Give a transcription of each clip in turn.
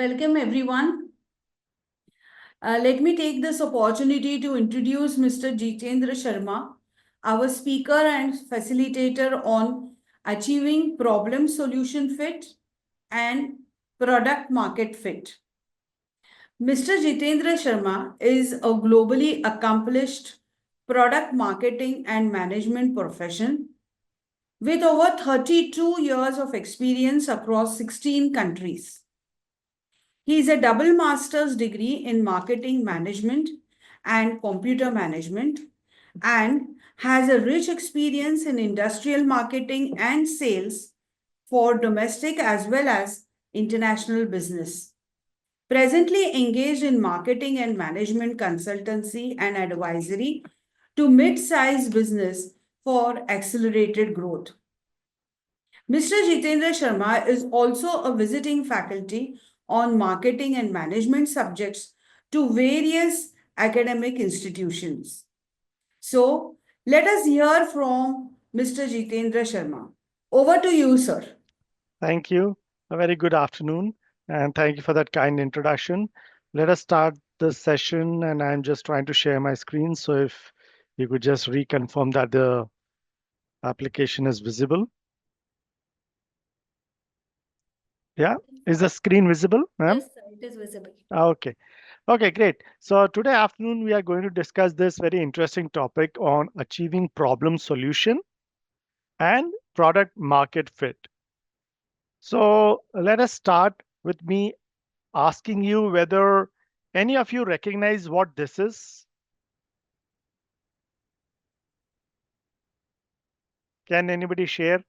Welcome everyone. Let me take this opportunity to introduce Mr. Jeetendra Sharma, our speaker and facilitator on achieving problem solution fit and product market fit. Mr. Jeetendra Sharma is a globally accomplished product marketing and management profession with over 32 years of experience across 16 countries. He is a double master's degree in marketing management and computer management and has a rich experience in industrial marketing and sales for domestic as well as international business. Presently engaged in marketing and management consultancy and advisory to mid-sized business for accelerated growth. Mr. Jeetendra Sharma is also a visiting faculty on marketing and management subjects to various academic institutions. So, let us hear from Mr. Jeetendra Sharma. Over to you, sir. Thank you. A very good afternoon, and thank you for that kind introduction. Let us start the session, and I'm just trying to share my screen. So if you could just reconfirm that the application is visible. Yeah, is the screen visible, ma'am? Yes, sir, it is visible. Okay. Okay, great. So today afternoon, we are going to discuss this very interesting topic on achieving problem solution and product market fit. So let us start with me asking you whether any of you recognize what this is. Can anybody share?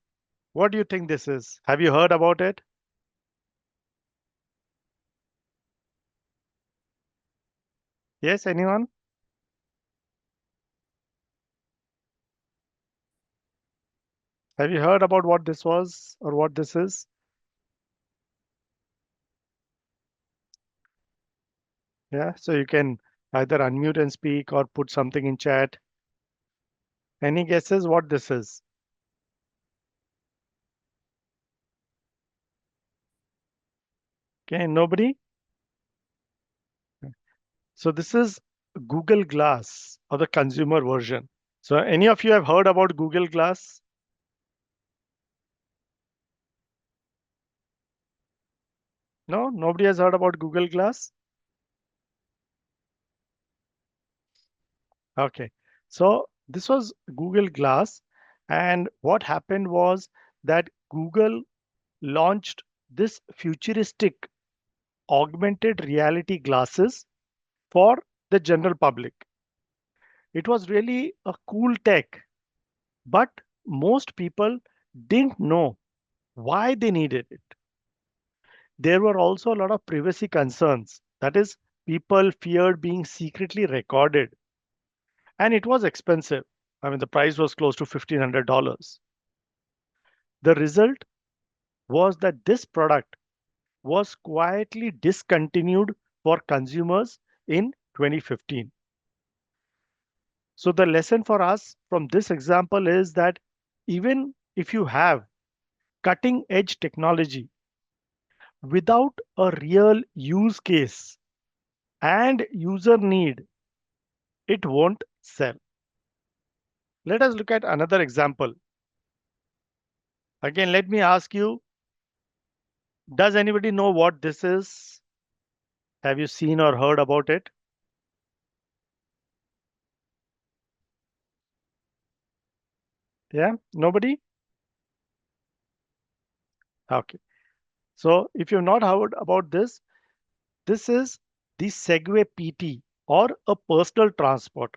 What do you think this is? Have you heard about it? Yes, anyone? Have you heard about what this was or what this is? Yeah, so you can either unmute and speak or put something in chat. Any guesses what this is? Okay, nobody? So this is Google Glass or the consumer version. So any of you have heard about Google Glass? No, nobody has heard about Google Glass? Okay, so this was Google Glass, and what happened was that Google launched this futuristic augmented reality glasses for the general public. It was really a cool tech, but most people didn't know why they needed it. There were also a lot of privacy concerns. That is, people feared being secretly recorded, and it was expensive. I mean, the price was close to $1,500. The result was that this product was quietly discontinued for consumers in 2015. So, the lesson for us from this example is that even if you have cutting edge technology without a real use case and user need, it won't sell. Let us look at another example. Again, let me ask you, does anybody know what this is? Have you seen or heard about it? Yeah, nobody? Okay. So if you've not heard about this, this is the Segway PT or a personal transport.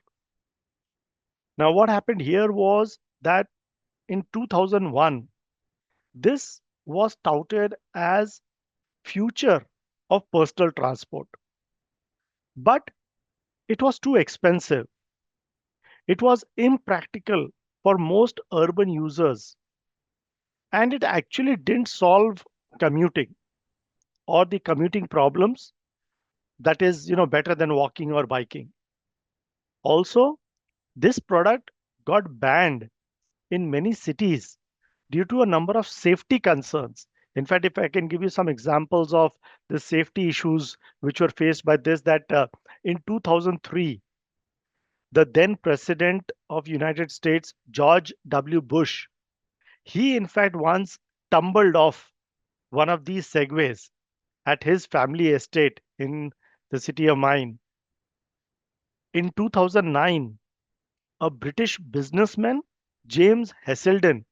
Now, what happened here was that in 2001, this was touted as future of personal transport, but it was too expensive. It was impractical for most urban users, and it actually didn't solve commuting or the commuting problems that is better than walking or biking. Also, this product got banned in many cities due to a number of safety concerns, In fact, if I can give you some examples of the safety issues which were faced by this, that in 2003, the then president of United States, George W. Bush, he in fact once tumbled off one of these segways at his family estate in the city of mine. In 2009, a British businessman, James Heselden,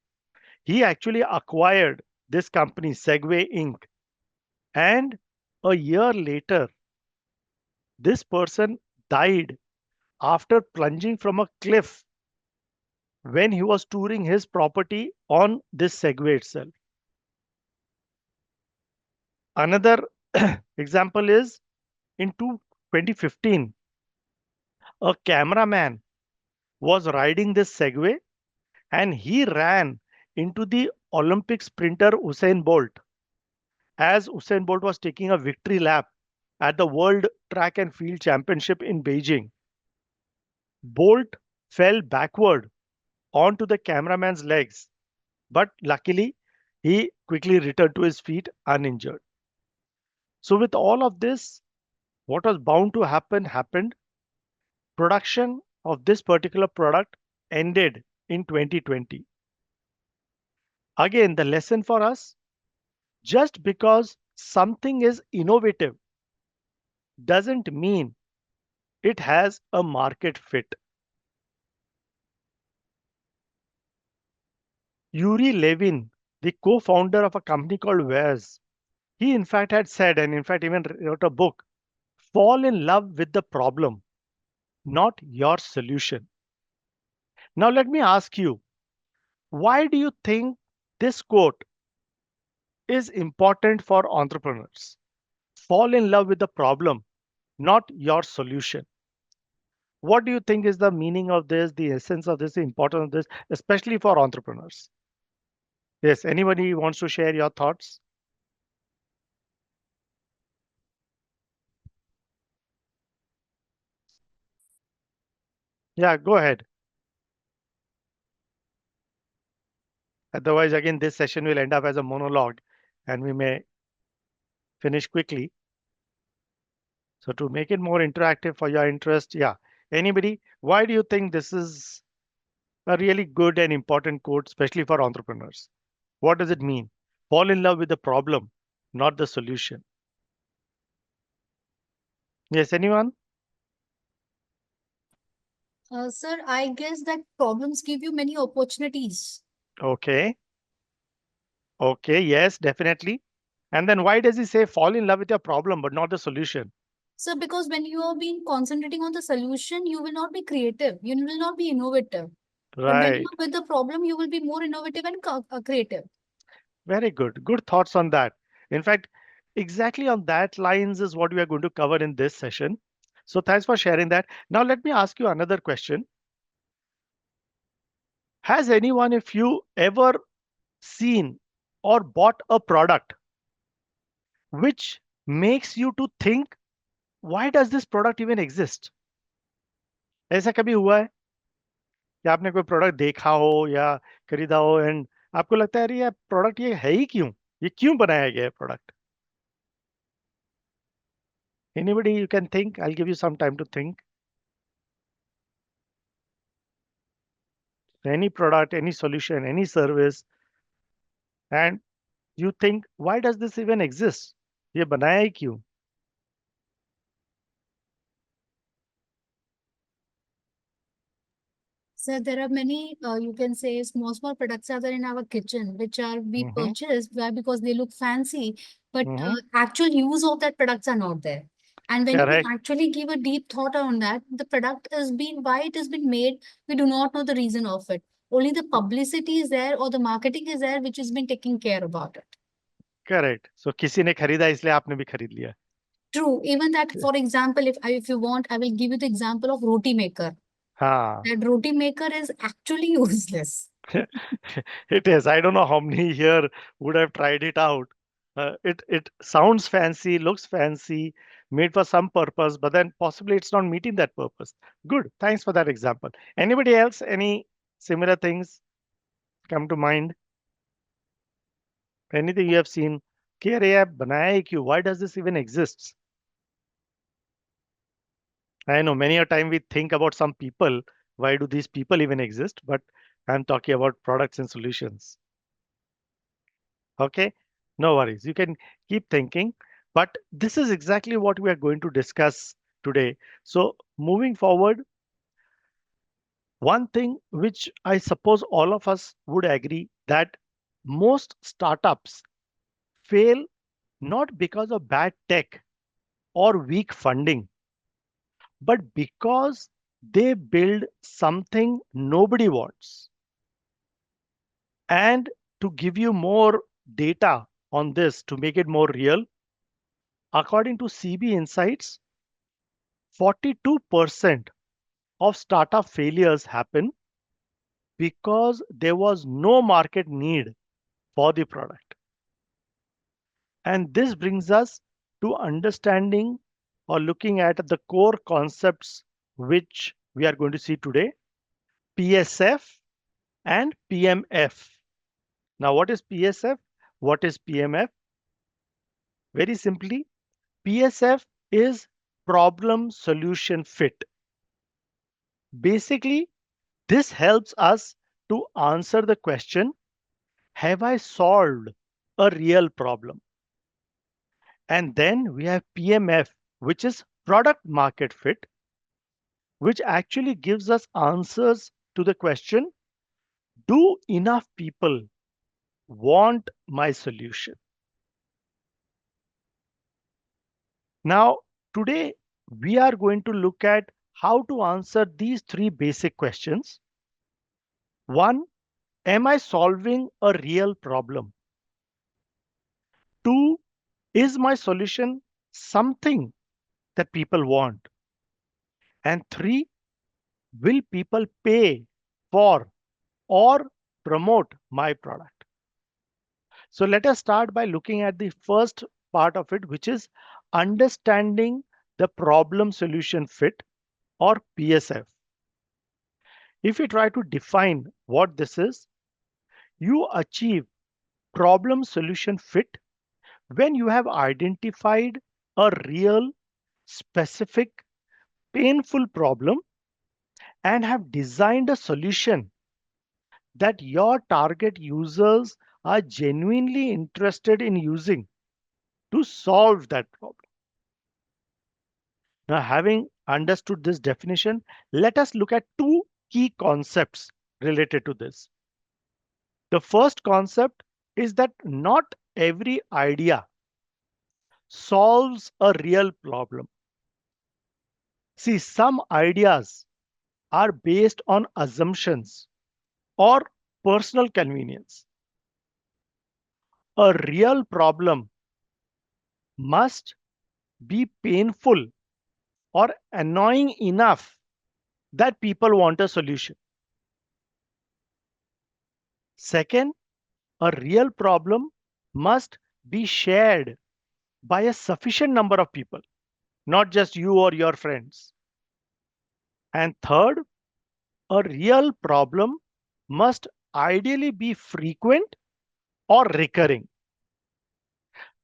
he actually acquired this company, Segway Inc. And a year later, this person died after plunging from a cliff when he was touring his property on this Segway itself. Another example is in 2015, a cameraman was riding this Segway and he ran into the Olympic sprinter Usain Bolt as Usain Bolt was taking a victory lap at the World Track and Field Championship in Beijing. Bolt fell backward onto the cameraman's legs, but luckily he quickly returned to his feet uninjured. So, with all of this, what was bound to happen happened. Production of this particular product ended in 2020. Again, the lesson for us, just because something is innovative doesn't mean it has a market fit. Yuri Levin, the co founder of a company called Wares, he in fact had said, and in fact even wrote a book, fall in love with the problem, not your solution. Now, let me ask you, why do you think this quote is important for entrepreneurs? Fall in love with the problem, not your solution. What do you think is the meaning of this, the essence of this, the importance of this, especially for entrepreneurs? Yes, anybody wants to share your thoughts? Yeah, go ahead. Otherwise, again, this session will end up as a monologue and we may finish quickly. So, to make it more interactive for your interest, yeah. Anybody, why do you think this is a really good and important quote, especially for entrepreneurs? What does it mean? Fall in love with the problem, not the solution. Yes, anyone? Sir, I guess that problems give you many opportunities. Okay. Okay. Yes, definitely. And then why does he say fall in love with your problem, but not the solution? So, because when you are being concentrating on the solution, you will not be creative. You will not be innovative. But when you Right. are with the problem, you will be more innovative and creative. Very good. Good thoughts on that. In fact, exactly on that lines is what we are going to cover in this session. So thanks for sharing that. Now let me ask you another question. Has anyone, if you ever seen or bought a product which makes you to think, why does this product even exist? ऐसा कभी हुआ है कि आपने कोई product देखा हो या खरीदा हो एंड आपको लगता है अरे ये प्रोडक्ट ये है ही क्यों, ये क्यों बनाया गया है product? Anybody you can think? I'll give you some time to think. Any product, any solution, any service, and you think, why does this even exist? ये बनाया ही क्यों? So there are many, you can say, small products are there in our kitchen, which are we Mm-hmm. purchase why because they look fancy, but Mm-hmm. actual use of that products are not there. And when we Correct. actually give a deep thought on that, the product has been why it has been made, we do not know the reason of it. Only the publicity is there or the marketing is there, which has been taking care about it. Correct. So किसी ने खरीदा इसलिए आपने भी खरीद लिया. True. Even that, for example, if you want, I will give you the example of roti maker. हाँ. That roti maker is actually useless. It is. I don't know how many here would have tried it out. It sounds fancy, looks fancy, made for some purpose, but then possibly it's not meeting that purpose. Good. Thanks for that example. Anybody else? Any similar things come to mind? Anything you have seen कि अरे यार बनाया ही क्यों? Why does this even exist? I know many a time we think about some people. Why do these people even exist? But I'm talking about products and solutions. Okay, no worries. You can keep thinking. But this is exactly what we are going to discuss today. So, moving forward, one thing which I suppose all of us would agree that most startups fail not because of bad tech or weak funding, but because they build something nobody wants. And to give you more data on this, to make it more real, according to CB Insights, 42% of startup failures happen because there was no market need for the product. And this brings us to understanding or looking at the core concepts which we are going to see today: PSF and PMF. Now, what is PSF? What is PMF? Very simply, PSF is problem solution fit. Basically, this helps us to answer the question: have I solved a real problem? And then we have PMF, which is product market fit, which actually gives us answers to the question: do enough people want my solution? Now, today we are going to look at how to answer these three basic questions. One, am I solving a real problem? Two, is my solution something that people want? And three, will people pay for or promote my product? So let us start by looking at the first part of it, which is understanding the problem solution fit, or PSF. If we try to define what this is, you achieve problem solution fit when you have identified a real, specific, painful problem and have designed a solution that your target users are genuinely interested in using to solve that problem. Now, having understood this definition, let us look at two key concepts related to this. The first concept is that not every idea solves a real problem. See, some ideas are based on assumptions or personal convenience. A real problem must be painful or annoying enough that people want a solution. Second, a real problem must be shared by a sufficient number of people, not just you or your friends. And third, a real problem must ideally be frequent or recurring.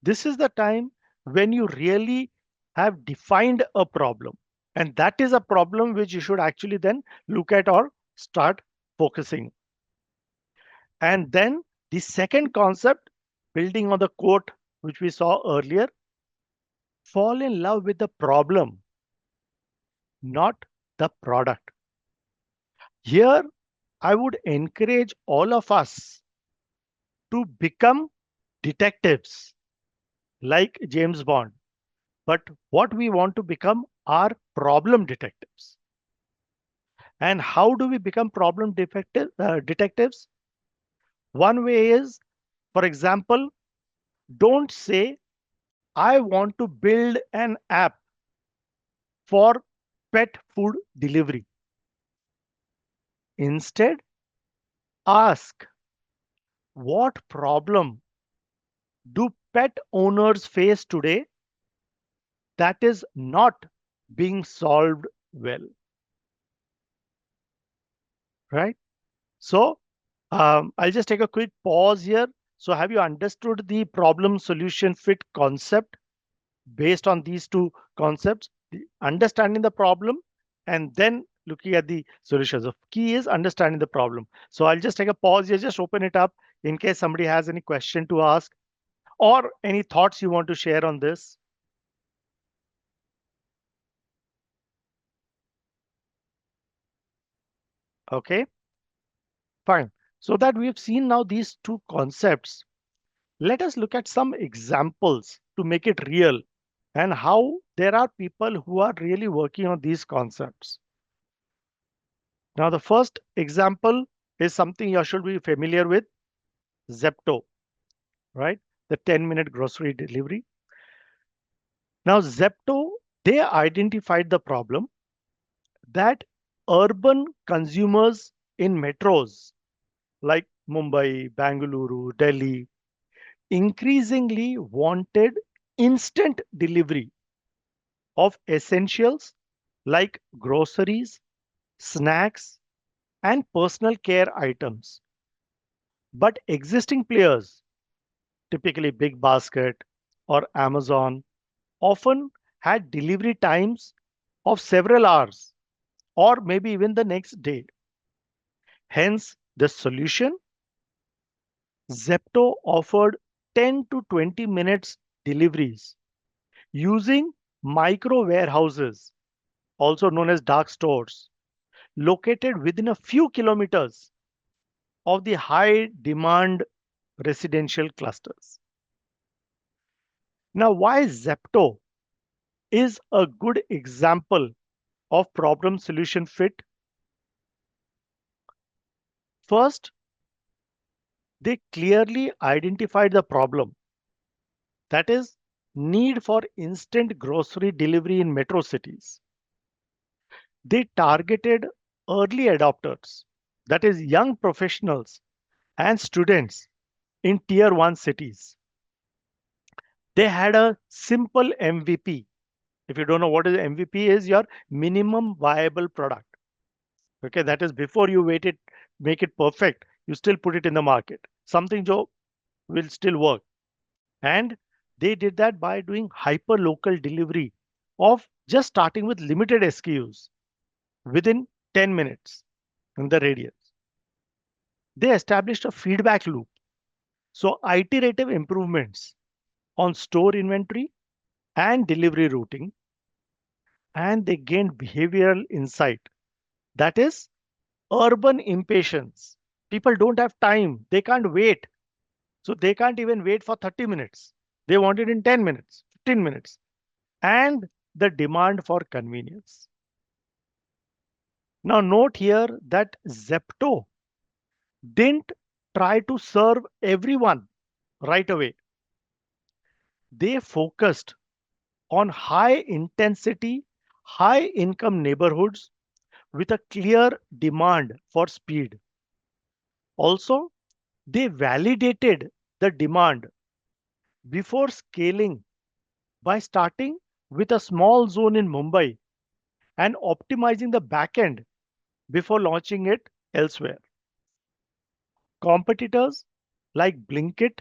This is the time when you really have defined a problem. And that is a problem which you should actually then look at or start focusing. And then the second concept, building on the quote which we saw earlier: fall in love with the problem, not the product. Here, I would encourage all of us to become detectives like James Bond. But what we want to become are problem detectives. And how do we become detectives? One way is, for example, don't say, I want to build an app for pet food delivery. Instead, ask, what problem do pet owners face today that is not being solved well? Right? So, I'll just take a quick pause here So have you understood the problem solution fit concept based on these two concepts? Understanding the problem and then looking at the solutions. The key is understanding the problem. So I'll just take a pause here, just open it up in case somebody has any question to ask or any thoughts you want to share on this. Okay, fine. So that we've seen now these two concepts, let us look at some examples to make it real and how there are people who are really working on these concepts. Now, the first example is something you should be familiar with, Zepto, right? The 10-minute grocery delivery. Now, Zepto, they identified the problem that urban consumers in metros like Mumbai, Bangalore, Delhi increasingly wanted instant delivery of essentials like groceries, snacks, and personal care items. But existing players, typically Big Basket or Amazon, often had delivery times of several hours or maybe even the next day. Hence, the solution, Zepto offered 10 to 20 minutes deliveries using micro warehouses, also known as dark stores, located within a few kilometers of the high demand residential clusters. Now, why Zepto is a good example of problem solution fit? First, they clearly identified the problem, that is, need for instant grocery delivery in metro cities. They targeted early adopters, that is, young professionals and students in tier 1 cities. They had a simple MVP. If you don't know what is MVP, is your minimum viable product. Okay, that is before you wait it, make it perfect, you still put it in the market. Something Joe will still work. And they did that by doing hyper local delivery of just starting with limited SKUs within 10 minutes in the radius. They established a feedback loop. So iterative improvements on store inventory and delivery routing, and they gained behavioral insight. That is urban impatience. People don't have time, they can't wait. So they can't even wait for 30 minutes. They want it in 10 minutes, 15 minutes. And the demand for convenience. Now, note here that Zepto didn't try to serve everyone right away. They focused on high intensity, high income neighborhoods with a clear demand for speed. Also, they validated the demand before scaling by starting with a small zone in Mumbai and optimizing the backend before launching it elsewhere. Competitors like Blinkit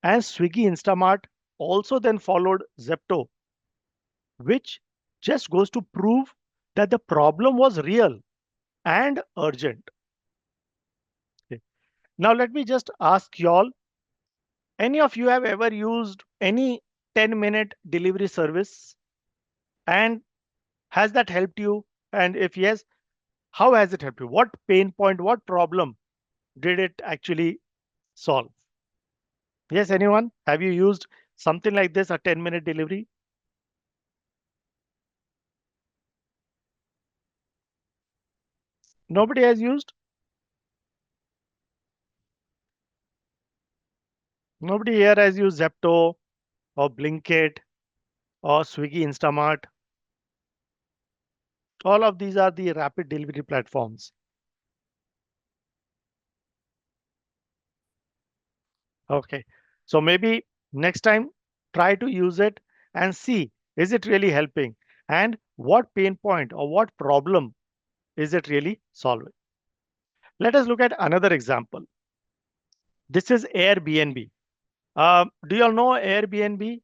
and Swiggy Instamart also then followed Zepto, which just goes to prove that the problem was real and urgent. Okay. Now, let me just ask y'all, any of you have ever used any 10-minute delivery service? And has that helped you? And if yes, how has it helped you? What pain point, what problem did it actually solve? Yes, anyone? Have you used something like this, a 10-minute delivery? Nobody has used? Nobody here has used Zepto or Blinkit or Swiggy Instamart. All of these are the rapid delivery platforms. Okay. So maybe next time try to use it and see, is it really helping? And what pain point or what problem is it really solving? Let us look at another example. This is Airbnb. Do you all know Airbnb?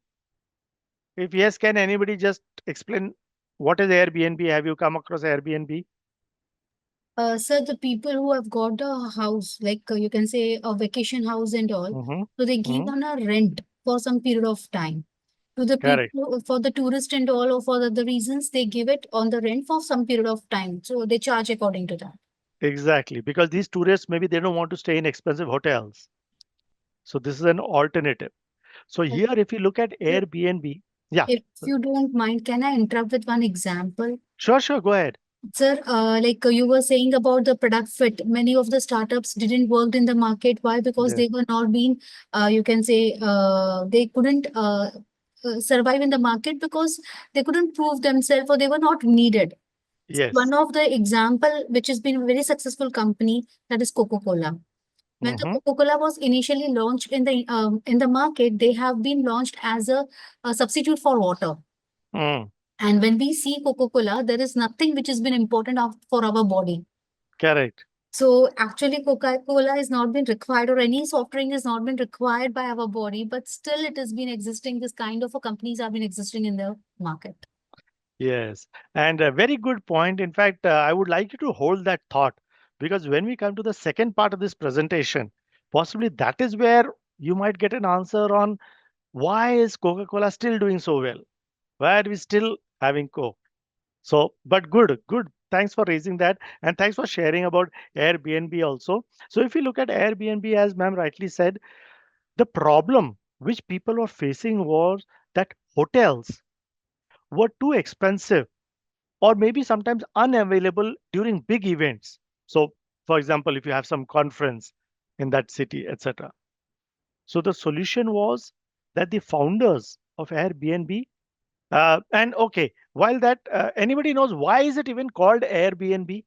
If yes, can anybody just explain what is Airbnb? Have you come across Airbnb? Sir, the people who have got a house, like you can say a vacation house and all, Mm-hmm. so they give Mm-hmm. on a rent for some period of time to the Correct. people, for the tourist and all, or for the reasons they give it on the rent for some period of time. So they charge according to that. Exactly. Because these tourists, maybe they don't want to stay in expensive hotels. So this is an alternative. So Uh, here, if you look at If Airbnb, yeah, if you don't mind, can I interrupt with one example? sure, sure, go ahead. Sir, like you were saying about the product fit, many of the startups didn't work in the market. Why? Because Yeah. they were not being, you can say, they couldn't survive in the market because they couldn't prove themselves or they were not needed. Yes. One of the example which has been a very successful company, that is Coca-Cola. When the Mm-hmm. Coca-Cola was initially launched in the market, they have been launched as a substitute for water. Mm, And when we see Coca-Cola, there is nothing which has been important for our body. correct. So actually, Coca-Cola has not been required, or any soft drink has not been required by our body, but still it has been existing. This kind of a companies have been existing in the market. Yes. And a very good point. In fact, I would like you to hold that thought because when we come to the second part of this presentation, possibly that is where you might get an answer on why is Coca-Cola still doing so well? Why are we still having Coke? So, but good, good. Thanks for raising that. And thanks for sharing about Airbnb also. So, if you look at Airbnb, as ma'am rightly said, the problem which people were facing was that hotels were too expensive or maybe sometimes unavailable during big events. So, for example, if you have some conference in that city, etc. So, the solution was that the founders of Airbnb and okay, while that anybody knows why is it even called Airbnb?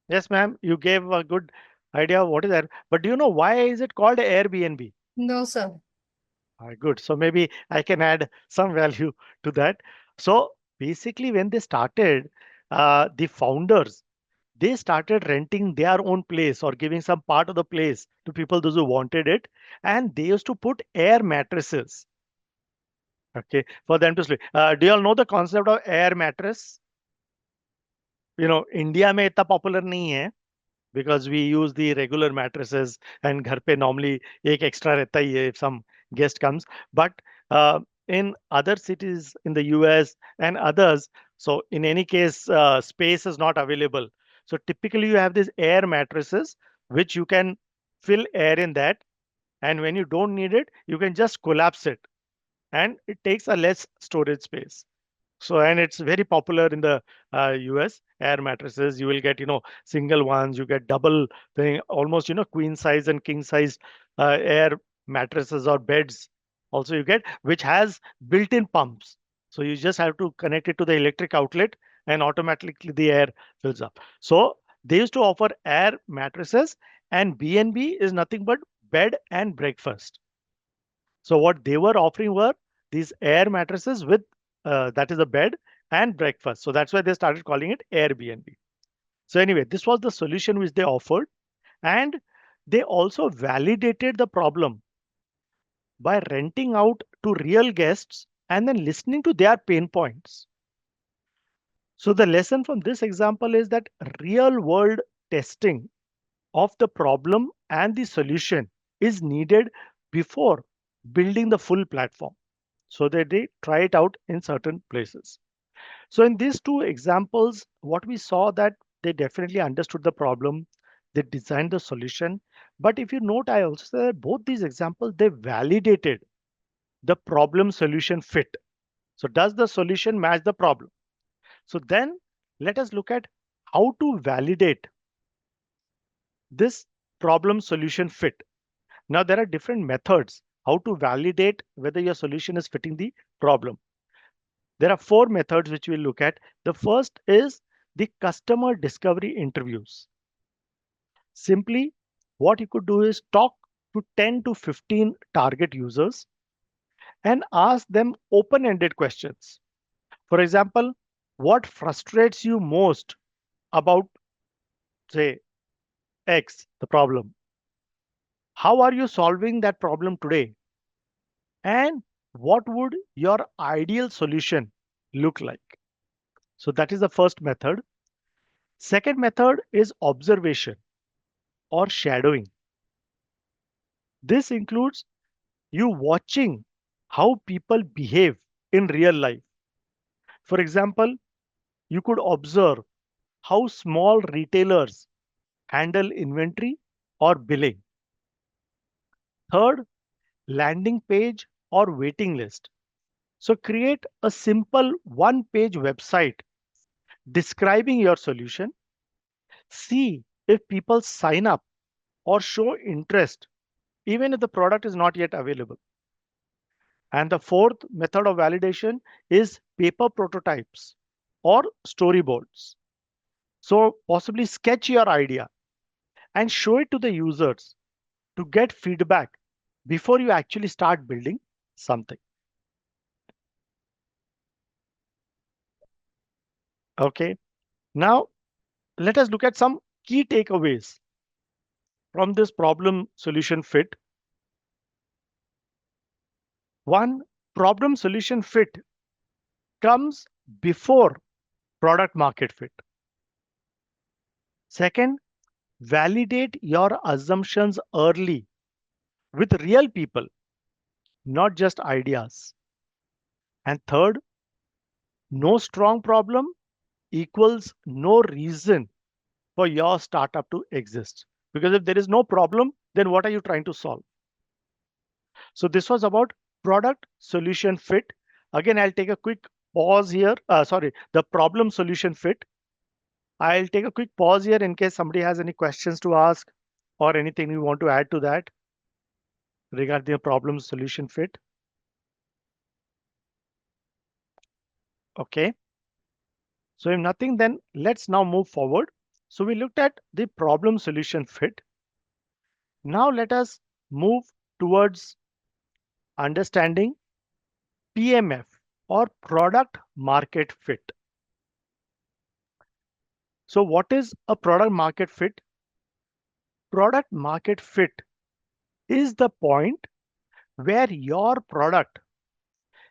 Yes, ma'am, you gave a good idea of what is that. But do you know why is it called Airbnb? No, sir. Good. So maybe I can add some value to that. So basically, when they started, the founders they started renting their own place or giving some part of the place to people those who wanted it, and they used to put air mattresses. Okay, for them to sleep. Do you all know the concept of air mattress? India में इतना popular नहीं है because we use the regular mattresses and घर पे normally एक extra रहता ही है if some guest comes but in other cities in the US and others so in any case space is not available so typically you have these air mattresses which you can fill air in that and when you don't need it you can just collapse it and it takes a less storage space so, and it's very popular in the US air mattresses. You will get, single ones, you get double thing, almost, queen size and king size air mattresses or beds. Also, you get, which has built in pumps. So, you just have to connect it to the electric outlet and automatically the air fills up. So, they used to offer air mattresses, and B&B is nothing but bed and breakfast. So what they were offering were these air mattresses with that is a bed and breakfast. So that's why they started calling it Airbnb. So anyway, this was the solution which they offered, and they also validated the problem by renting out to real guests and then listening to their pain points. So the lesson from this example is that real world testing of the problem and the solution is needed before building the full platform. So that they try it out in certain places. So in these two examples, what we saw that they definitely understood the problem, they designed the solution. But if you note, I also said that both these examples they validated the problem solution fit. So does the solution match the problem? So then let us look at how to validate this problem solution fit. Now there are different methods how to validate whether your solution is fitting the problem. There are four methods which we'll look at. The first is the customer discovery interviews. Simply, what you could do is talk to 10 to 15 target users and ask them open ended questions. For example, what frustrates you most about, say, X, the problem. How are you solving that problem today? And what would your ideal solution look like? So that is the first method. Second method is observation or shadowing. This includes you watching how people behave in real life. For example, you could observe how small retailers handle inventory or billing. Third, landing page or waiting list. So create a simple one page website describing your solution. See if people sign up or show interest even if the product is not yet available. And the fourth method of validation is paper prototypes or storyboards. So possibly sketch your idea and show it to the users to get feedback before you actually start building something. Okay. Now let us look at some key takeaways from this problem solution fit. One, problem solution fit comes before product market fit. Second, validate your assumptions early with real people, not just ideas. And third, no strong problem equals no reason for your startup to exist. Because if there is no problem, then what are you trying to solve? So this was about product solution fit. Again, I'll take a quick pause here. Sorry, the problem solution fit. I'll take a quick pause here in case somebody has any questions to ask or anything you want to add to that regarding the problem solution fit. Okay. So if nothing, then let's now move forward. So we looked at the problem solution fit. Now let us move towards understanding PMF or product market fit. So what is a product market fit? Product market fit is the point where your product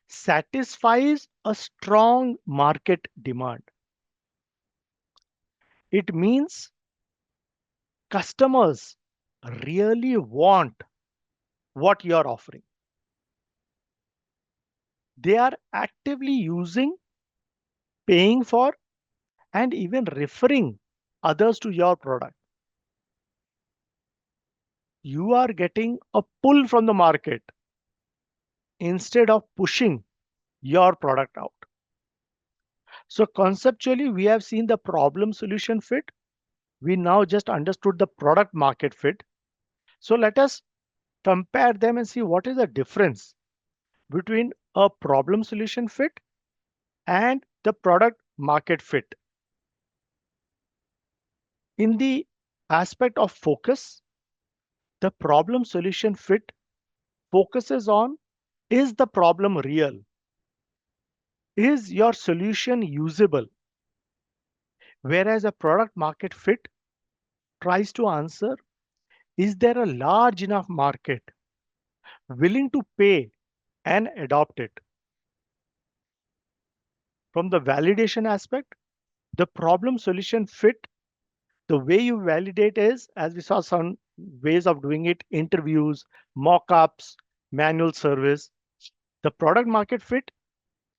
satisfies a strong market demand. It means customers really want what you're offering. They are actively using, paying for, and even referring others to your product. You are getting a pull from the market instead of pushing your product out. So conceptually, we have seen the problem solution fit. We now just understood the product market fit. So let us compare them and see what is the difference between a problem solution fit and the product market fit. In the aspect of focus, the problem solution fit focuses on, is the problem real? Is your solution usable? Whereas a product market fit tries to answer, is there a large enough market willing to pay and adopt it? From the validation aspect, the problem solution fit, the way you validate is, as we saw some ways of doing it, interviews, mock-ups, manual service. The product market fit,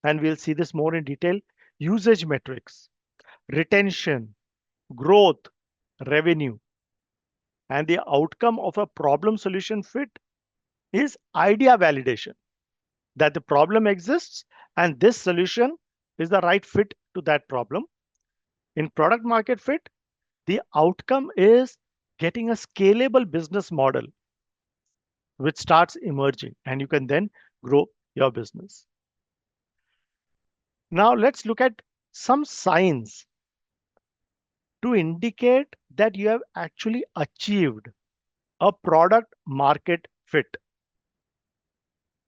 and we'll see this more in detail, usage metrics, retention, growth, revenue. And the outcome of a problem solution fit is idea validation, that the problem exists and this solution is the right fit to that problem. In product market fit, the outcome is getting a scalable business model which starts emerging and you can then grow your business. Now let's look at some signs to indicate that you have actually achieved a product market fit.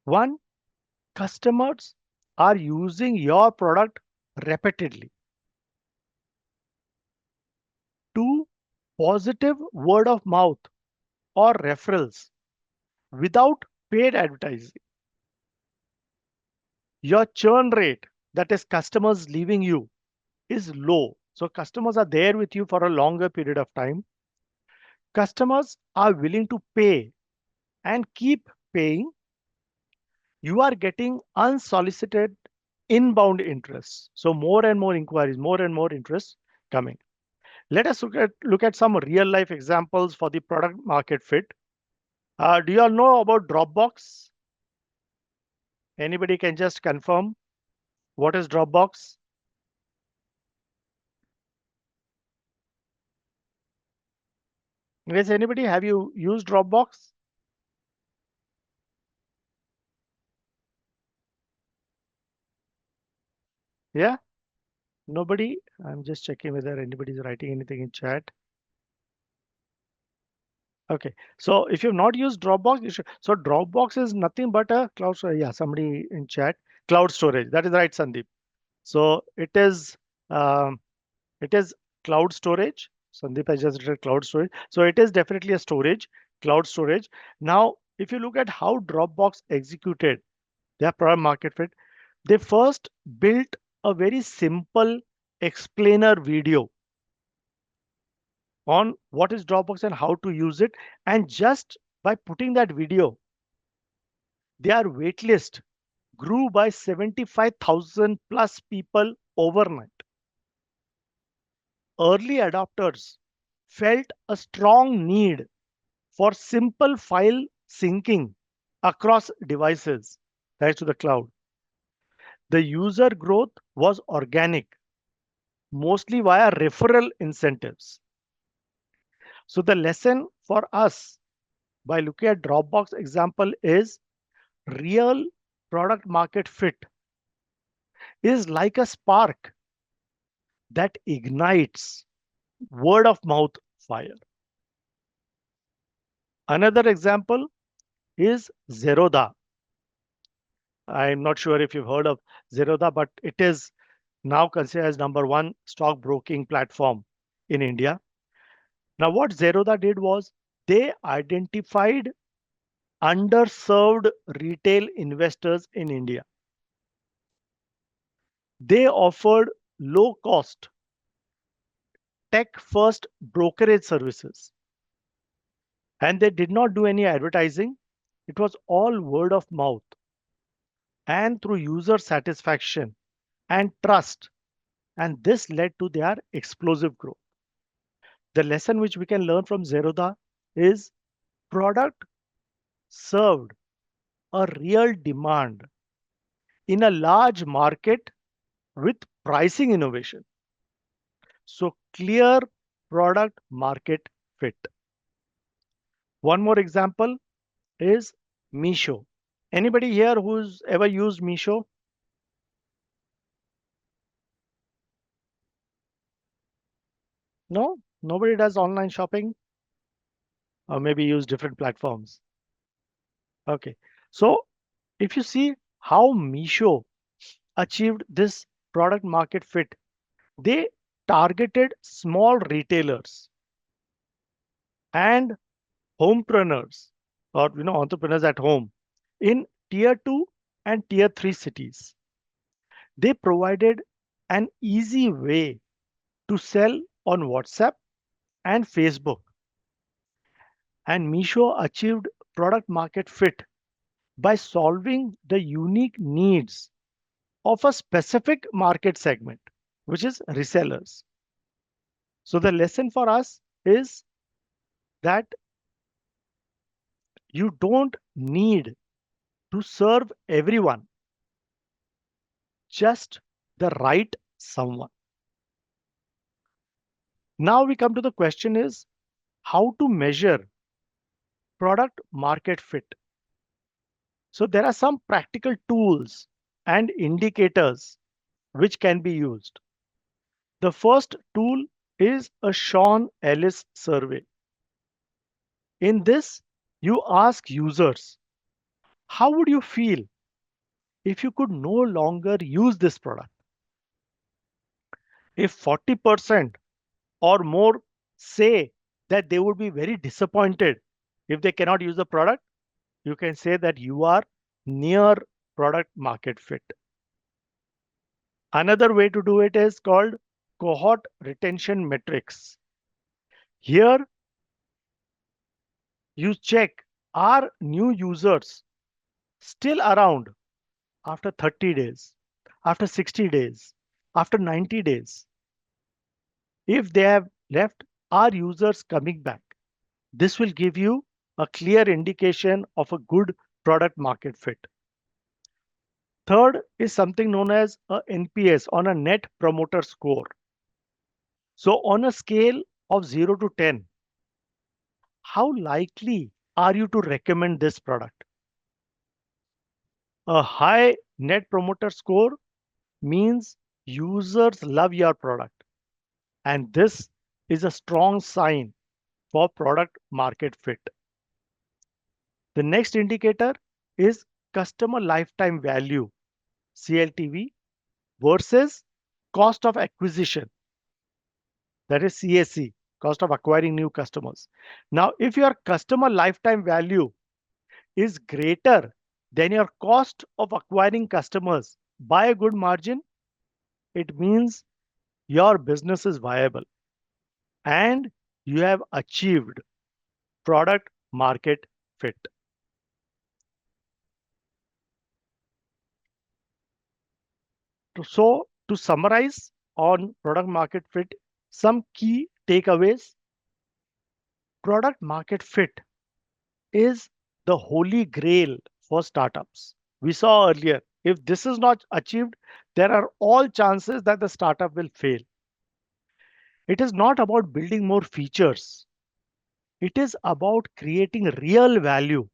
One, customers are using your product repeatedly. Two, positive word of mouth or referrals without paid advertising. Your churn rate, that is customers leaving you, is low. So customers are there with you for a longer period of time. Customers are willing to pay and keep paying. You are getting unsolicited inbound interest. So more and more inquiries, more and more interest coming. Let us look at some real life examples for the product market fit. Do you all know about Dropbox? Anybody can just confirm what is Dropbox? Yes, anybody have you used Dropbox? Yeah, nobody. I'm just checking whether anybody's writing anything in chat. Okay, so if you've not used Dropbox, you should. So Dropbox is nothing but a cloud storage. Yeah, somebody in chat, cloud storage. That is right, Sandeep. So um, it is cloud storage. Sandeep has just written cloud storage. So it is definitely a storage, cloud storage. Now, if you look at how Dropbox executed their product market fit, they first built a very simple explainer video on what is Dropbox and how to use it. And just by putting that video, their waitlist grew by 75,000 plus people overnight. Early adopters felt a strong need for simple file syncing across devices, thanks to the cloud. The user growth was organic, mostly via referral incentives. So the lesson for us by looking at Dropbox example is real product market fit is like a spark that ignites word of mouth fire. Another example is Zerodha. I'm not sure if you've heard of Zerodha, but it is now considered as number one stockbroking platform in India. Now, what Zerodha did was they identified underserved retail investors in India. They offered low cost, tech first brokerage services, and they did not do any advertising. It was all word of mouth and through user satisfaction and trust. And this led to their explosive growth. The lesson which we can learn from Zerodha is product served a real demand in a large market with pricing innovation. So clear product market fit. One more example is Meesho. Anybody here who's ever used Meesho? No? Nobody does online shopping? Or maybe use different platforms. Okay. So if you see how Meesho achieved this product market fit, they targeted small retailers and homepreneurs or entrepreneurs at home in tier 2 and tier 3 cities. They provided an easy way to sell on WhatsApp and Facebook. And Meesho achieved product market fit by solving the unique needs of a specific market segment, which is resellers. So the lesson for us is that you don't need to serve everyone, just the right someone. Now we come to the question is how to measure product market fit. So there are some practical tools and indicators which can be used. The first tool is a Sean Ellis survey. In this, you ask users, how would you feel if you could no longer use this product? If 40% or more say that they would be very disappointed if they cannot use the product, you can say that you are near product market fit. Another way to do it is called cohort retention metrics. Here you check, are new users still around after 30 days, after 60 days, after 90 days? If they have left, are users coming back? This will give you a clear indication of a good product market fit. Third is something known as a NPS, on a net promoter score. So on a scale of 0 to 10, how likely are you to recommend this product? A high net promoter score means users love your product, and this is a strong sign for product market fit. The next indicator is customer lifetime value, CLTV, versus cost of acquisition, that is CAC, cost of acquiring new customers. Now, if your customer lifetime value is greater than your cost of acquiring customers by a good margin, it means your business is viable and you have achieved product market fit. So, to summarize on product market fit, some key takeaways: product market fit is the holy grail for startups. We saw earlier, if this is not achieved, there are all chances that the startup will fail. It is not about building more features, it is about creating real value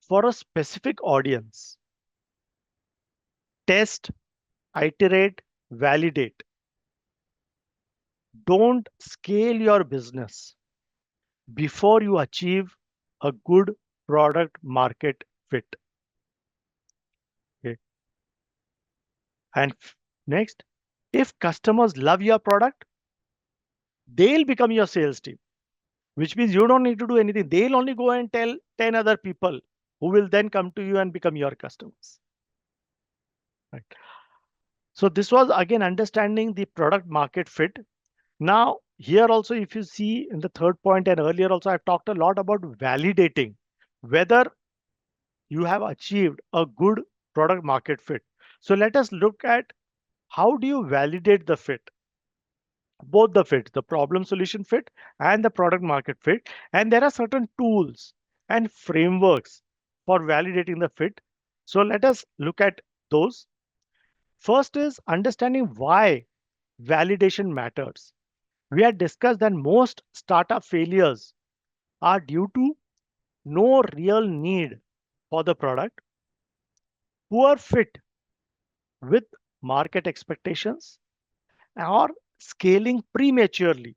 for a specific audience. Test, iterate, validate. Don't scale your business before you achieve a good product market fit. Okay. And next, if customers love your product, they'll become your sales team, which means you don't need to do anything. They'll only go and tell 10 other people who will then come to you and become your customers. Right. So this was again understanding the product market fit. Now, here also, if you see in the third point and earlier also, I've talked a lot about validating whether you have achieved a good product market fit. So let us look at how do you validate the fit, both the fit, the problem solution fit and the product market fit. And there are certain tools and frameworks for validating the fit. So let us look at those. First is understanding why validation matters. We had discussed that most startup failures are due to no real need for the product, poor fit with market expectations, or scaling prematurely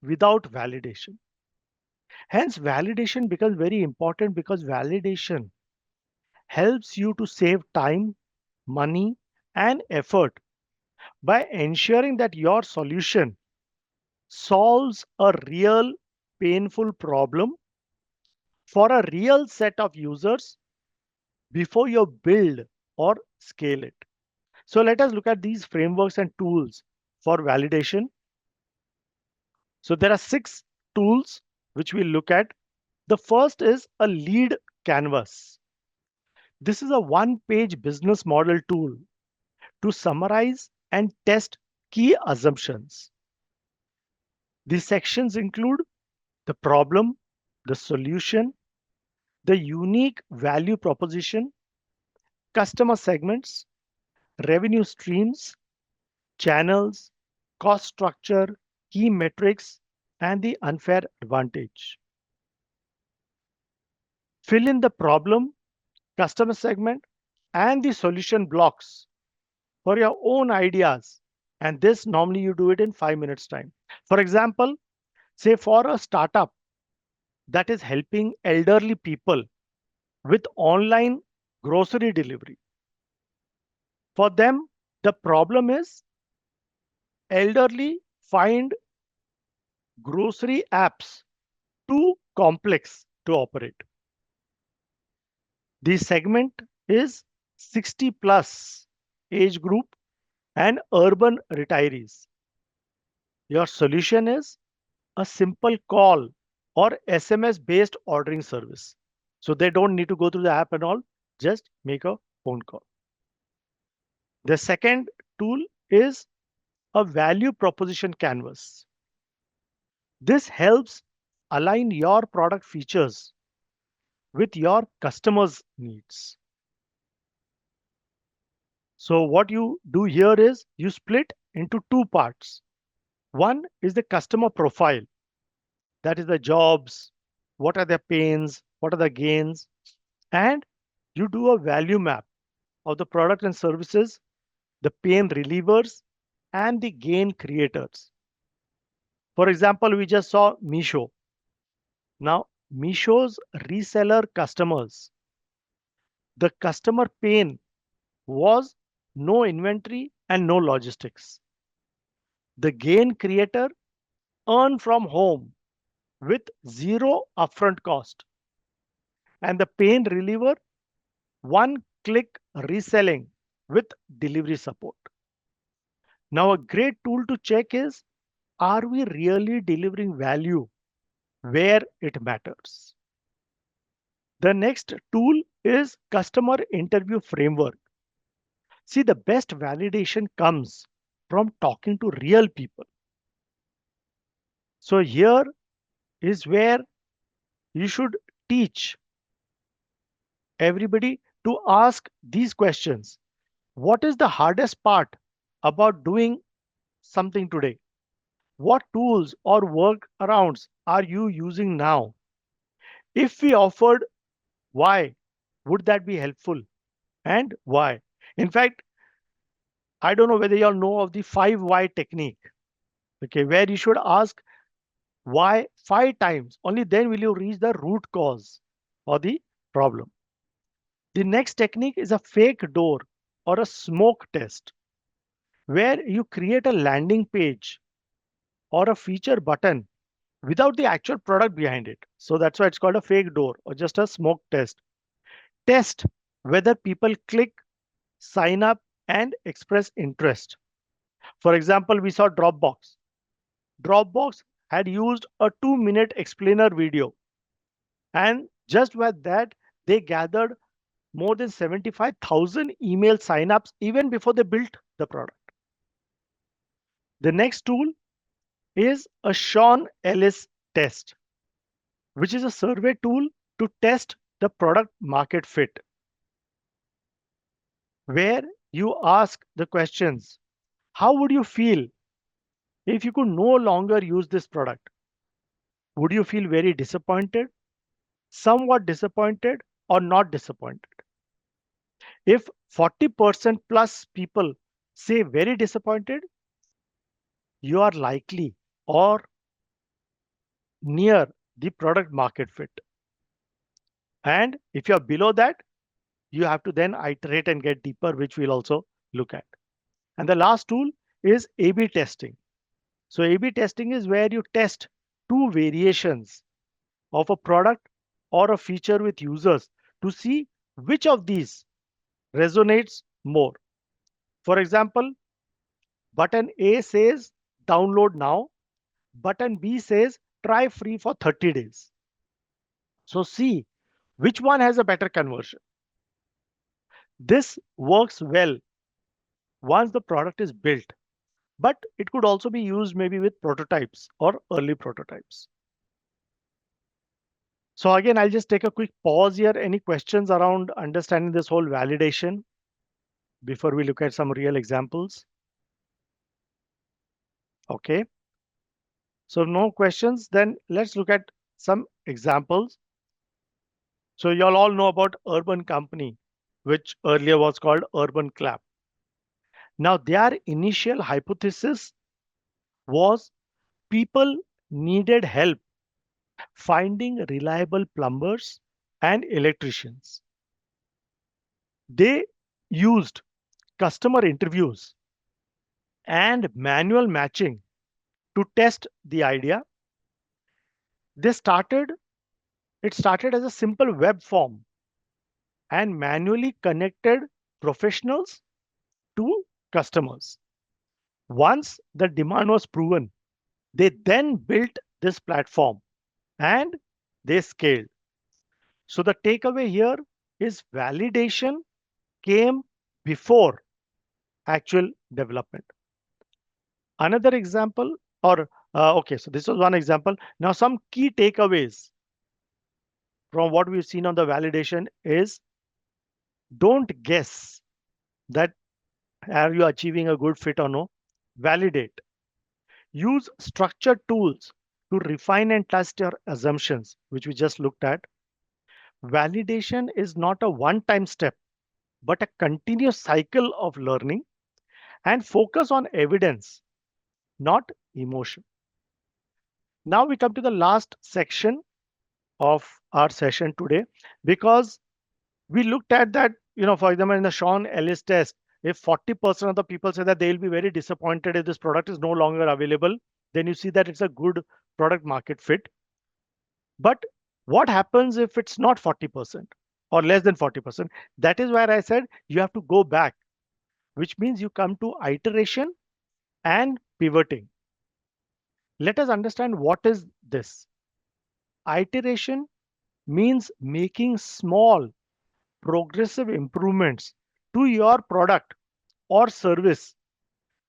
without validation. Hence, validation becomes very important because validation helps you to save time, money, and effort by ensuring that your solution solves a real painful problem for a real set of users before you build or scale it. So let us look at these frameworks and tools for validation. So there are 6 tools which we look at. The first is a lead canvas. This is a one-page business model tool to summarize and test key assumptions. These sections include the problem, the solution, the unique value proposition, customer segments, revenue streams, channels, cost structure, key metrics, and the unfair advantage. Fill in the problem, customer segment, and the solution blocks for your own ideas. And this normally you do it in 5 minutes time. For example, say for a startup that is helping elderly people with online grocery delivery. For them, the problem is elderly find grocery apps too complex to operate. The segment is 60 plus age group and urban retirees. Your solution is a simple call or SMS based ordering service. So they don't need to go through the app and all, just make a phone call. The second tool is a value proposition canvas. This helps align your product features with your customers' needs. So, what you do here is you split into two parts. One is the customer profile, that is the jobs, what are their pains, what are the gains, and you do a value map of the product and services, the pain relievers, and the gain creators. For example, we just saw Misho. Now, Misho's reseller customers, the customer pain was no inventory and no logistics. The gain creator earn from home with zero upfront cost. And the pain reliever, one click reselling with delivery support. Now, a great tool to check is, are we really delivering value where it matters? The next tool is customer interview framework. See, the best validation comes from talking to real people. So, here is where you should teach everybody to ask these questions. What is the hardest part about doing something today? What tools or workarounds are you using now? If we offered, why would that be helpful and why? In fact, I don't know whether you all know of the 5 why technique, okay, where you should ask why 5 times. Only then will you reach the root cause or the problem. The next technique is a fake door or a smoke test, where you create a landing page or a feature button without the actual product behind it. So that's why it's called a fake door or just a smoke test. Test whether people click, sign up, and express interest. For example, we saw Dropbox. Dropbox had used a 2-minute explainer video, and just with that, they gathered more than 75,000 email signups even before they built the product. The next tool is a Sean Ellis test, which is a survey tool to test the product market fit, where you ask the questions: how would you feel if you could no longer use this product? Would you feel very disappointed, somewhat disappointed, or not disappointed? If 40% plus people say very disappointed, you are likely or near the product market fit. And if you are below that, you have to then iterate and get deeper, which we'll also look at. And the last tool is A/B testing. So A/B testing is where you test two variations of a product or a feature with users to see which of these resonates more. For example, button A says download now, button B says try free for 30 days. So see which one has a better conversion. This works well once the product is built, but it could also be used maybe with prototypes or early prototypes. So again, I'll just take a quick pause here. Any questions around understanding this whole validation before we look at some real examples? Okay. So no questions, then let's look at some examples. So y'all all know about Urban Company, which earlier was called Urban Clap. Now their initial hypothesis was people needed help finding reliable plumbers and electricians. They used customer interviews and manual matching to test the idea. They started, it started as a simple web form and manually connected professionals to customers. Once the demand was proven, they then built this platform and they scaled. So the takeaway here is validation came before actual development. Another example, or okay, so this was one example. Now, some key takeaways from what we've seen on the validation is don't guess that are you achieving a good fit or no. Validate. Use structured tools to refine and test your assumptions, which we just looked at. Validation is not a one time step, but a continuous cycle of learning, and focus on evidence, not emotion. Now we come to the last section of our session today, because we looked at that, for example, in the Sean Ellis test, if 40% of the people say that they'll be very disappointed if this product is no longer available, then you see that it's a good product market fit. But what happens if it's not 40% or less than 40%? That is where I said you have to go back, which means you come to iteration and pivoting. Let us understand what is this. Iteration means making small, progressive improvements to your product or service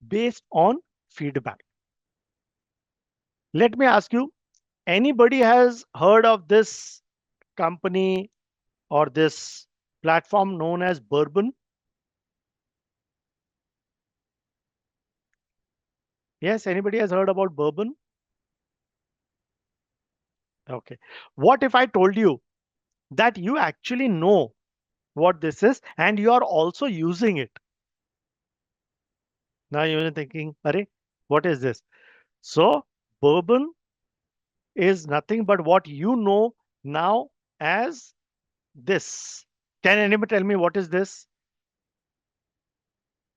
based on feedback. Let me ask you, anybody has heard of this company or this platform known as Bourbon? Yes, anybody has heard about Bourbon? Okay. What if I told you that you actually know what this is and you are also using it? Now you're thinking, Arey, what is this? So, Bourbon is nothing but what you know now as this. Can anybody tell me what is this?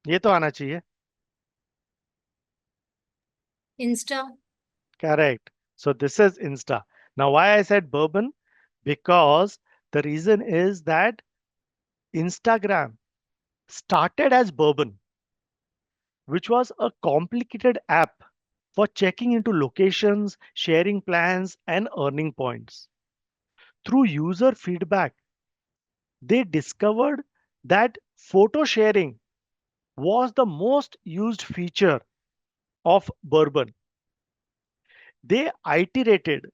ये तो आना चाहिए. Insta. Correct. So this is Insta. Now, why I said Bourbon? Because the reason is that Instagram started as Bourbon, which was a complicated app for checking into locations, sharing plans, and earning points. Through user feedback, they discovered that photo sharing was the most used feature of Bourbon. They iterated,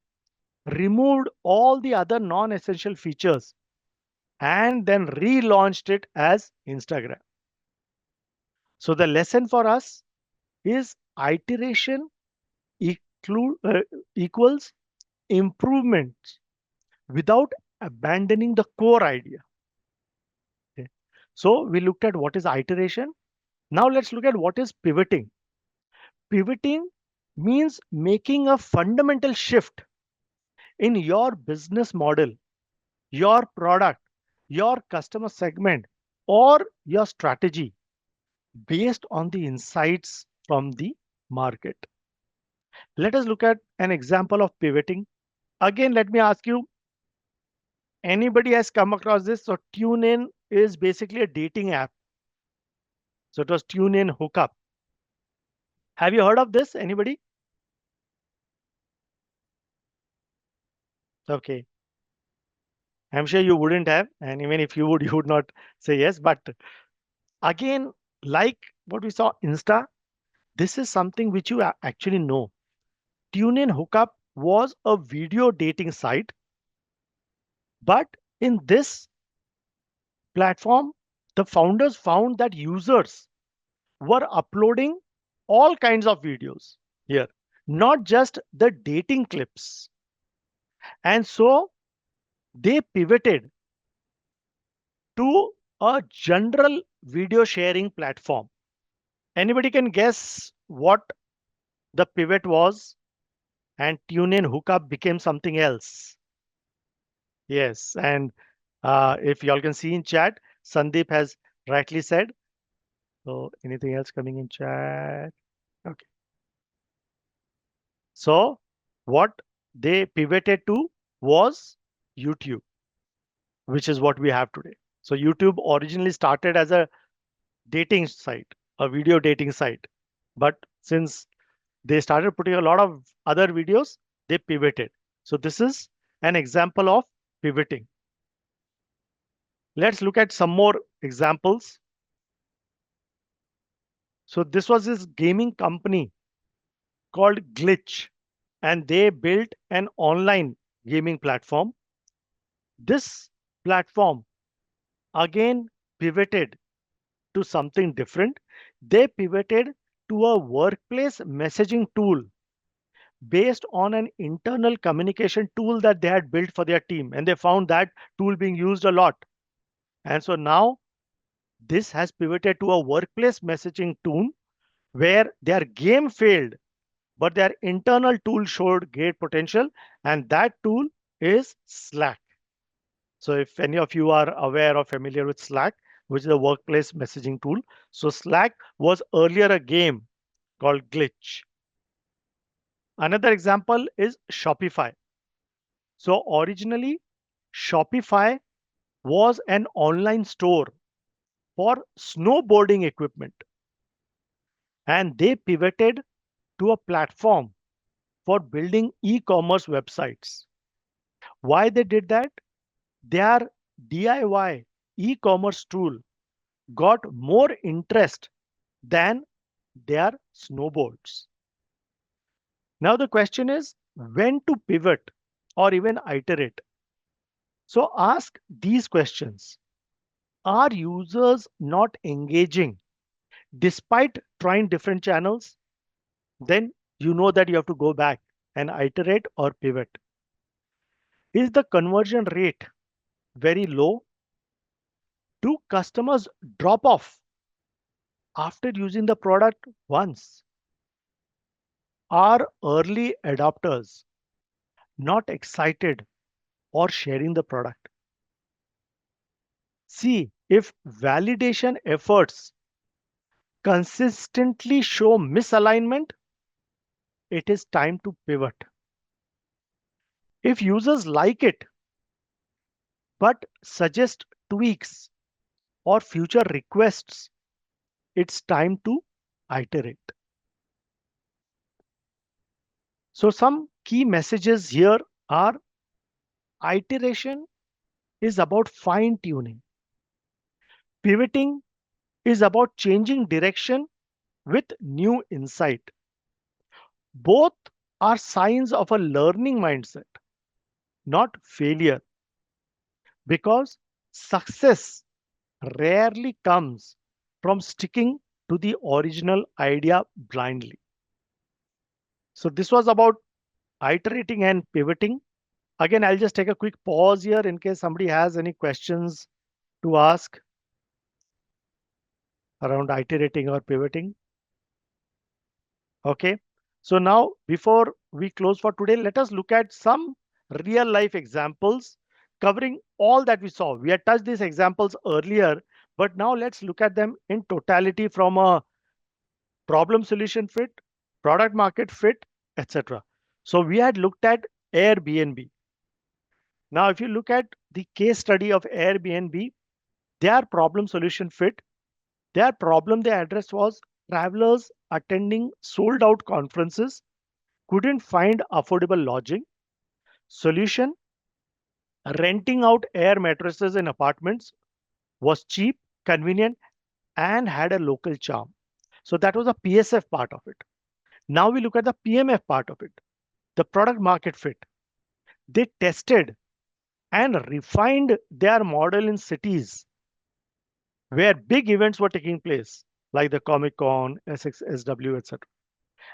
removed all the other non essential features, and then relaunched it as Instagram. So the lesson for us is iteration equals improvements without abandoning the core idea. Okay. So we looked at what is iteration. Now let's look at what is pivoting. Pivoting means making a fundamental shift in your business model, your product, your customer segment, or your strategy based on the insights from the market. Let us look at an example of pivoting. Again, let me ask you, anybody has come across this? So TuneIn is basically a dating app. So it was TuneIn Hookup. Have you heard of this? Anybody? Okay. I'm sure you wouldn't have. And even if you would, you would not say yes. But again, like what we saw Insta, this is something which you actually know. TuneIn Hookup was a video dating site, but in this platform, the founders found that users were uploading all kinds of videos here, not just the dating clips. And so they pivoted to a general video sharing platform. Anybody can guess what the pivot was? And TuneIn Hookup became something else. Yes, and if y'all can see in chat, Sandeep has rightly said. So anything else coming in chat? Okay. So what they pivoted to was YouTube, which is what we have today. So YouTube originally started as a dating site, a video dating site. But since they started putting a lot of other videos, they pivoted. So this is an example of pivoting. Let's look at some more examples. So this was this gaming company called Glitch, and they built an online gaming platform. This platform again pivoted to something different. They pivoted to a workplace messaging tool based on an internal communication tool that they had built for their team, and they found that tool being used a lot. And so now this has pivoted to a workplace messaging tool where their game failed, but their internal tool showed great potential, and that tool is Slack. So if any of you are aware or familiar with Slack, which is a workplace messaging tool, so Slack was earlier a game called Glitch. Another example is Shopify. So originally, Shopify was an online store for snowboarding equipment, and they pivoted to a platform for building e-commerce websites. Why they did that? Their DIY e-commerce tool got more interest than their snowboards. Now the question is when to pivot or even iterate. So ask these questions. Are users not engaging despite trying different channels? Then you know that you have to go back and iterate or pivot. Is the conversion rate very low? Do customers drop off after using the product once? Are early adopters not excited or sharing the product? See, if validation efforts consistently show misalignment, it is time to pivot. If users like it but suggest tweaks or future requests, it's time to iterate. So, some key messages here are iteration is about fine tuning, pivoting is about changing direction with new insight. Both are signs of a learning mindset, not failure, because success rarely comes from sticking to the original idea blindly. So, this was about iterating and pivoting. Again, I'll just take a quick pause here in case somebody has any questions to ask around iterating or pivoting. Okay. So now, before we close for today, let us look at some real life examples covering all that we saw. We had touched these examples earlier, but now let's look at them in totality from a problem solution fit, product market fit, etc. So we had looked at Airbnb. Now, if you look at the case study of Airbnb, their problem solution fit, their problem they addressed was travelers attending sold out conferences couldn't find affordable lodging. Solution: renting out air mattresses in apartments was cheap, convenient, and had a local charm. So that was the PSF part of it. Now we look at the PMF part of it, the product market fit. They tested and refined their model in cities where big events were taking place, like the Comic Con, SXSW, etc.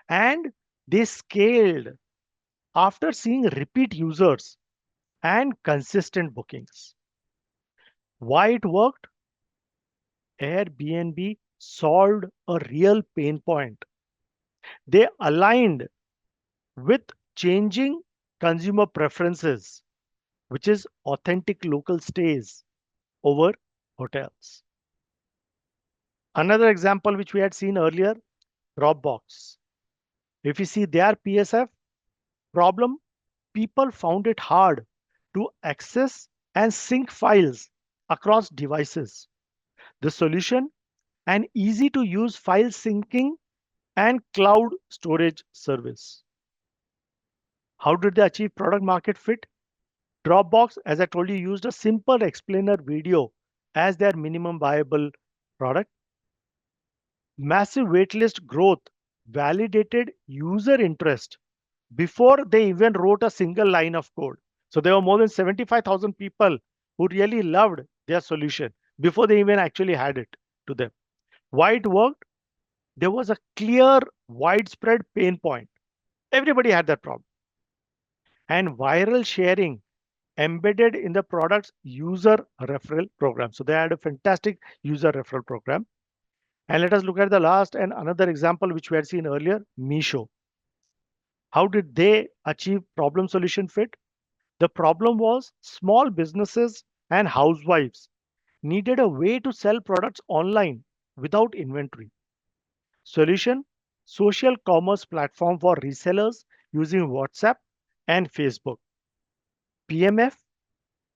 And they scaled after seeing repeat users and consistent bookings. Why it worked? Airbnb solved a real pain point. They aligned with changing consumer preferences, which is authentic local stays over hotels. Another example which we had seen earlier, Dropbox. If you see their PSF problem, people found it hard to access and sync files across devices. The solution: an easy to use file syncing and cloud storage service. How did they achieve product market fit? Dropbox, as I told you, used a simple explainer video as their minimum viable product. Massive waitlist growth validated user interest before they even wrote a single line of code. So there were more than 75,000 people who really loved their solution before they even actually had it to them. Why it worked? There was a clear, widespread pain point. Everybody had that problem. And viral sharing embedded in the product's user referral program. So they had a fantastic user referral program. And let us look at the last and another example which we had seen earlier, Misho. How did they achieve problem solution fit? The problem was small businesses and housewives needed a way to sell products online without inventory. Solution: social commerce platform for resellers using WhatsApp and Facebook. PMF: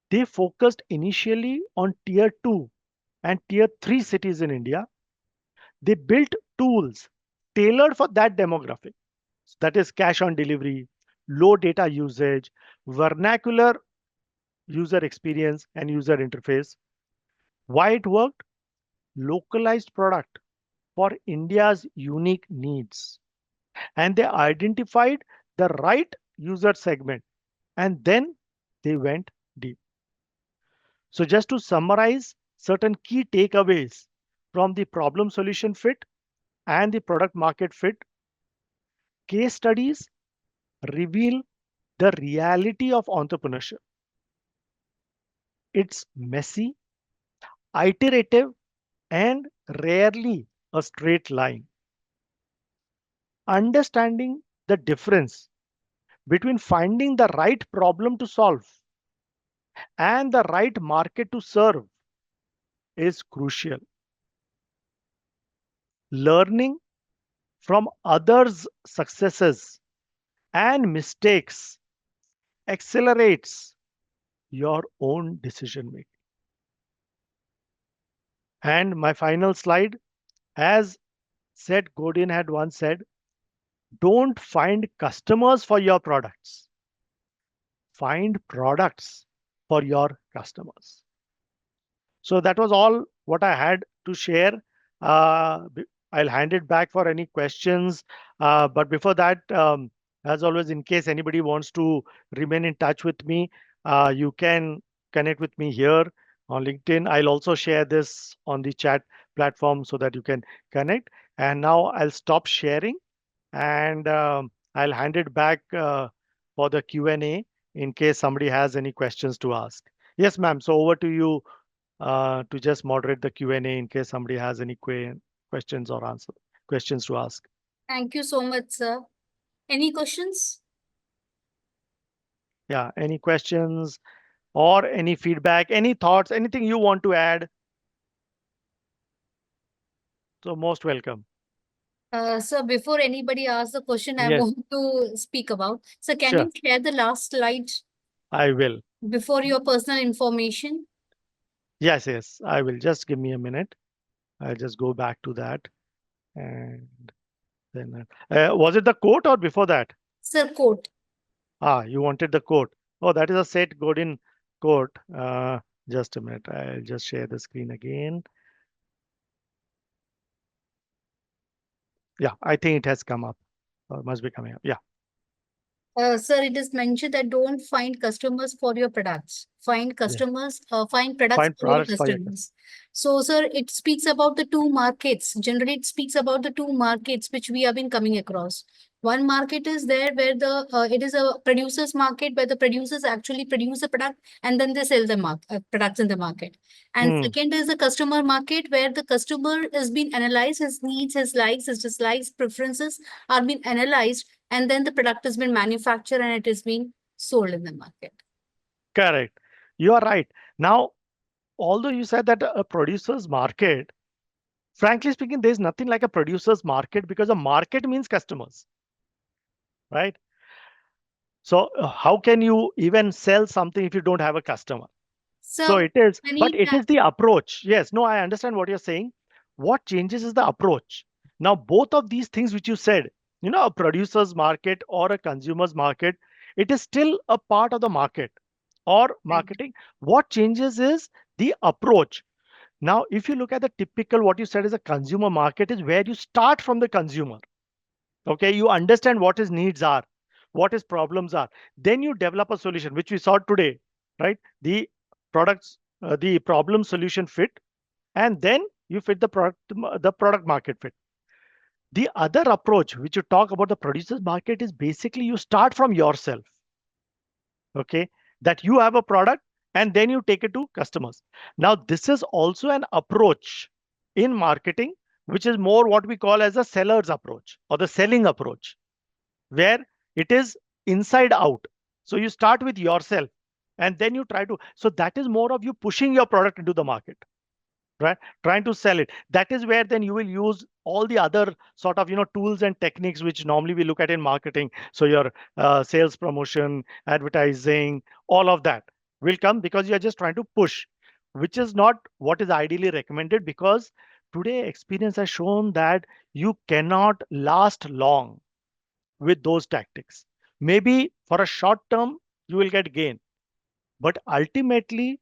they focused initially on tier 2 and tier 3 cities in India. They built tools tailored for that demographic. That is cash on delivery, low data usage, vernacular user experience, and user interface. Why it worked? Localized product for India's unique needs. And they identified the right user segment and then they went deep. So, just to summarize certain key takeaways from the problem solution fit and the product market fit, case studies reveal the reality of entrepreneurship. It's messy, iterative, and rarely a straight line. Understanding the difference between finding the right problem to solve and the right market to serve is crucial. Learning from others' successes and mistakes accelerates your own decision making. And my final slide, as Seth Godin had once said, don't find customers for your products, find products for your customers. So that was all what I had to share. I'll hand it back for any questions. But before that, as always, in case anybody wants to remain in touch with me, you can connect with me here on LinkedIn. I'll also share this on the chat platform so that you can connect. And now I'll stop sharing and I'll hand it back for the Q&A in case somebody has any questions to ask. Yes, ma'am. So over to you to just moderate the Q&A in case somebody has any questions or questions to ask. Thank you so much, sir. Any questions? Yeah, any questions or any feedback, any thoughts, anything you want to add? So most welcome. Sir, before anybody asks the question, I Yes, want to speak about. So, can sure, you share the last slide I will. before your personal information? Yes, yes, I will. Just give me a minute. I'll just go back to that. And then, was it the quote or before that? Sir, quote. You wanted the quote. Oh, that is a Seth Godin quote. Just a minute. I'll just share the screen again. Yeah, I think it has come up. Or must be coming up. Yeah, Sir, it is mentioned that don't find customers for your products. Find yeah. customers, find products Find for your products for your customers. So, sir, it speaks about the two markets. Generally, it speaks about the two markets which we have been coming across. One market is there where it is a producer's market where the producers actually produce a product and then they sell the products in the market. And Hmm, second is the customer market where the customer is being analyzed, his needs, his likes, his dislikes, preferences are being analyzed and then the product has been manufactured and it is being sold in the market. correct. You are right. Now, although you said that a producer's market, frankly speaking, there's nothing like a producer's market because a market means customers, right? So how can you even sell something if you don't have a customer? So So it is, many but it is the approach. Yes, no, I understand what you're saying. What changes is the approach. Now, both of these things which you said, a producer's market or a consumer's market, it is still a part of the market or marketing. What changes is the approach. Now, if you look at the typical, what you said is a consumer market is where you start from the consumer. Okay, you understand what his needs are, what his problems are. Then you develop a solution, which we saw today, right? The products, the problem solution fit, and then you fit the product market fit. The other approach, which you talk about the producers market, is basically you start from yourself. Okay, that you have a product and then you take it to customers. Now, this is also an approach in marketing, which is more what we call as a seller's approach or the selling approach, where it is inside out. So you start with yourself and then you try to, so that is more of you pushing your product into the market, right? Trying to sell it. That is where then you will use all the other sort of tools and techniques which normally we look at in marketing. So your sales promotion, advertising, all of that will come because you are just trying to push, which is not what is ideally recommended, because today experience has shown that you cannot last long with those tactics. Maybe for a short term, you will get gain, but ultimately,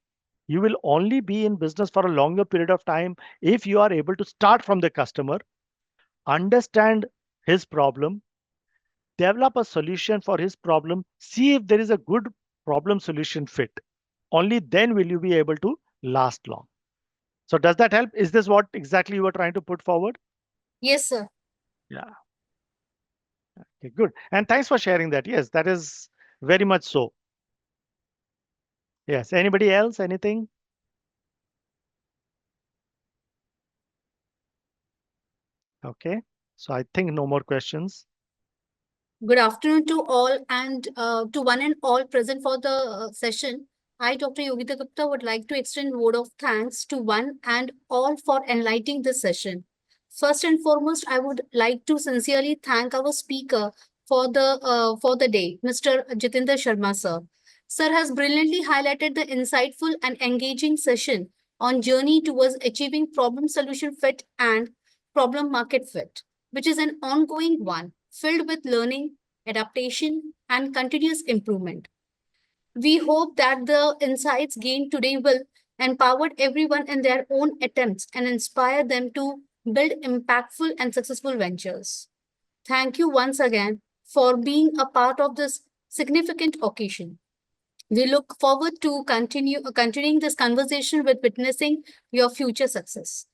you will only be in business for a longer period of time if you are able to start from the customer, understand his problem, develop a solution for his problem, see if there is a good problem solution fit. Only then will you be able to last long. So, does that help? Is this what exactly you were trying to put forward? Yes, sir. Yeah. Okay, good. And thanks for sharing that. Yes, that is very much so. Yes. Anybody else? Anything? Okay. So I think no more questions. Good afternoon to all and to one and all present for the session. I, Dr. Yogita Gupta, would like to extend word of thanks to one and all for enlightening this session. First and foremost, I would like to sincerely thank our speaker for the day, Mr. Jeetendra Sharma, sir. Sir has brilliantly highlighted the insightful and engaging session on journey towards achieving problem solution fit and problem market fit, which is an ongoing one filled with learning, adaptation, and continuous improvement. We hope that the insights gained today will empower everyone in their own attempts and inspire them to build impactful and successful ventures. Thank you once again for being a part of this significant occasion. We look forward to continuing this conversation with witnessing your future success.